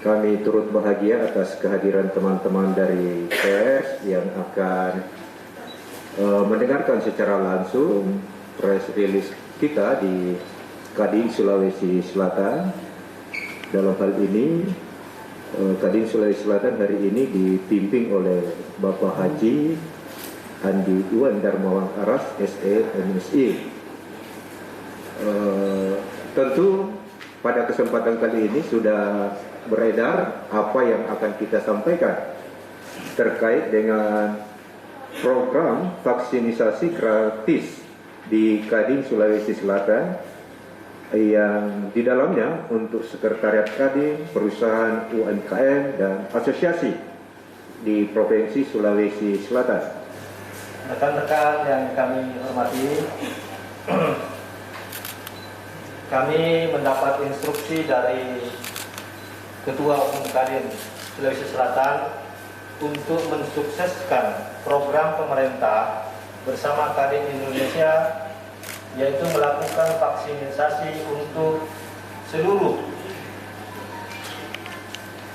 Kami turut bahagia atas kehadiran teman-teman dari pers yang akan mendengarkan secara langsung press release kita di Kadin Sulawesi Selatan. Dalam hal ini, Kadin Sulawesi Selatan hari ini dipimpin oleh Bapak Haji Andi Iwan Darmawan Aras, SE, MSI. Tentu pada kesempatan kali ini sudah beredar apa yang akan kita sampaikan terkait dengan program vaksinisasi gratis di Kadin Sulawesi Selatan yang di dalamnya untuk Sekretariat Kadin, perusahaan UMKM dan asosiasi di Provinsi Sulawesi Selatan. Rekan-rekan yang kami hormati, kami mendapat instruksi dari Ketua Umum Kadin Sulawesi Selatan untuk mensukseskan program pemerintah bersama Kadin Indonesia, yaitu melakukan vaksinisasi untuk seluruh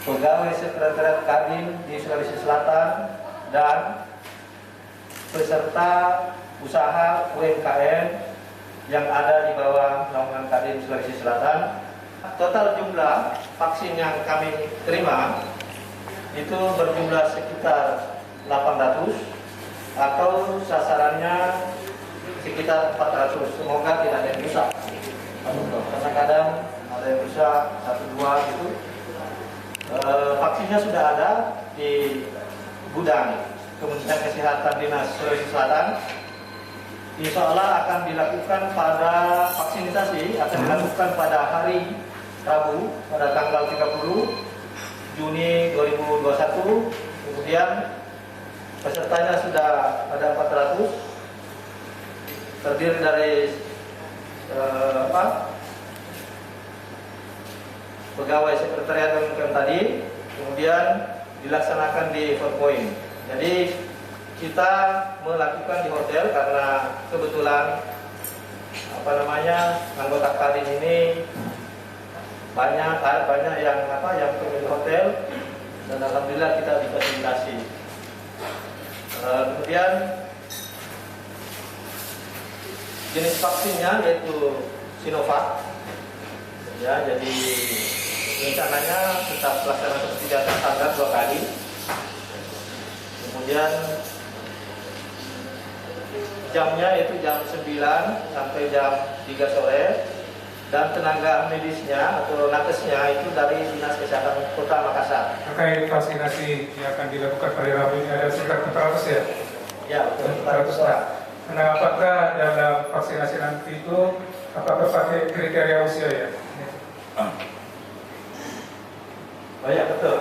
pegawai Sekretariat Kadin di Sulawesi Selatan dan peserta usaha UMKM yang ada di bawah naungan Kadin Sulawesi Selatan. Total jumlah vaksin yang kami terima itu berjumlah sekitar 800 atau sasarannya sekitar 400. Semoga tidak ada yang rusak. Karena kadang ada yang rusak 1-2 gitu. Vaksinnya sudah ada di gudang Kementerian Kesehatan Dinas Sulawesi Selatan. Insya Allah akan dilakukan pada vaksinasi akan dilakukan pada hari Rabu pada tanggal 30 Juni 2021. Kemudian pesertanya sudah ada 400, terdiri dari pegawai sekretariat UMKM tadi, kemudian dilaksanakan di 4 point. Jadi kita melakukan di hotel karena kebetulan anggota Kadin ini banyak yang pemilik hotel, dan alhamdulillah kita difasilitasi. Kemudian jenis vaksinnya yaitu Sinovac. Ya, jadi rencananya tetap pelaksanaan seperti biasa standar 2 kali. Kemudian jamnya itu jam 9 sampai jam 3 sore. Dan tenaga medisnya atau nakesnya itu dari Dinas Kesehatan Kota Makassar. Terkait vaksinasi yang akan dilakukan pada Rabu ini ada sekitar 400 ya? Ya, betul, 400 orang. Nah, apakah dalam vaksinasi nanti itu apakah pakai kriteria usia ya? Banyak, betul.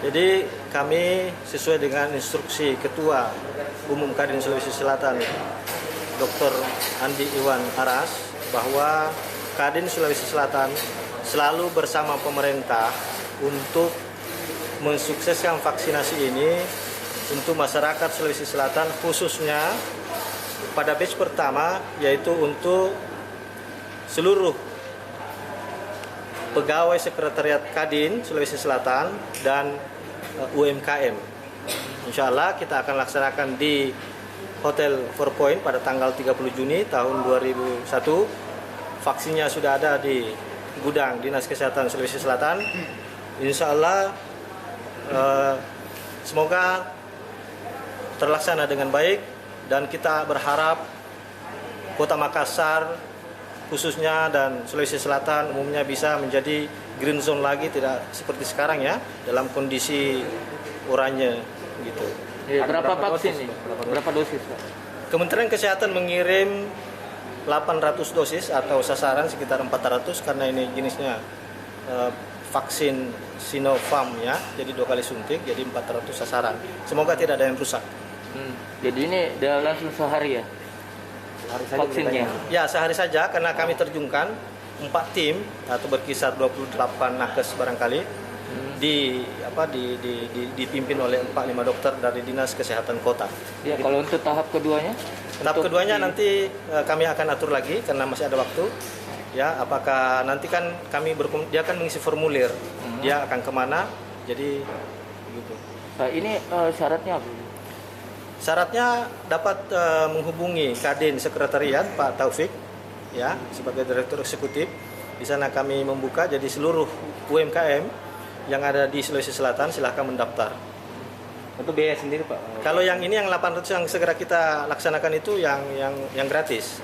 Jadi kami sesuai dengan instruksi Ketua Umum Kadin Sulawesi Selatan Dr. Andi Iwan Aras, bahwa Kadin Sulawesi Selatan selalu bersama pemerintah untuk mensukseskan vaksinasi ini untuk masyarakat Sulawesi Selatan, khususnya pada batch pertama, yaitu untuk seluruh pegawai Sekretariat Kadin Sulawesi Selatan dan UMKM. Insya Allah kita akan laksanakan di Hotel 4 Point pada tanggal 30 Juni tahun 2001. Vaksinnya sudah ada di gudang Dinas Kesehatan Sulawesi Selatan. Insya Allah semoga terlaksana dengan baik, dan kita berharap Kota Makassar khususnya dan Sulawesi Selatan umumnya bisa menjadi green zone lagi, tidak seperti sekarang ya, dalam kondisi oranye gitu. Berapa vaksin nih? Berapa dosis? Kementerian Kesehatan mengirim 800 dosis atau sasaran sekitar 400 karena ini jenisnya vaksin Sinopharm ya, jadi 2 kali suntik, jadi 400 sasaran. Semoga tidak ada yang rusak. Jadi ini langsung sehari ya? Vaksinnya? Ya, sehari saja karena kami terjunkan 4 tim atau berkisar 28 nakes barangkali. Dipimpin oleh 4-5 dokter dari Dinas Kesehatan Kota. Ya, kalau untuk tahap keduanya? Tahap keduanya nanti kami akan atur lagi karena masih ada waktu. Ya, apakah nanti kan dia akan mengisi formulir, dia akan kemana, jadi begitu. Nah, ini syaratnya apa? Syaratnya dapat menghubungi Kadin Sekretariat Pak Taufik, ya, sebagai Direktur Eksekutif. Di sana kami membuka, jadi seluruh UMKM yang ada di Sulawesi Selatan silahkan mendaftar. Untuk biaya sendiri Pak? Kalau yang ini yang 800 yang segera kita laksanakan itu yang gratis.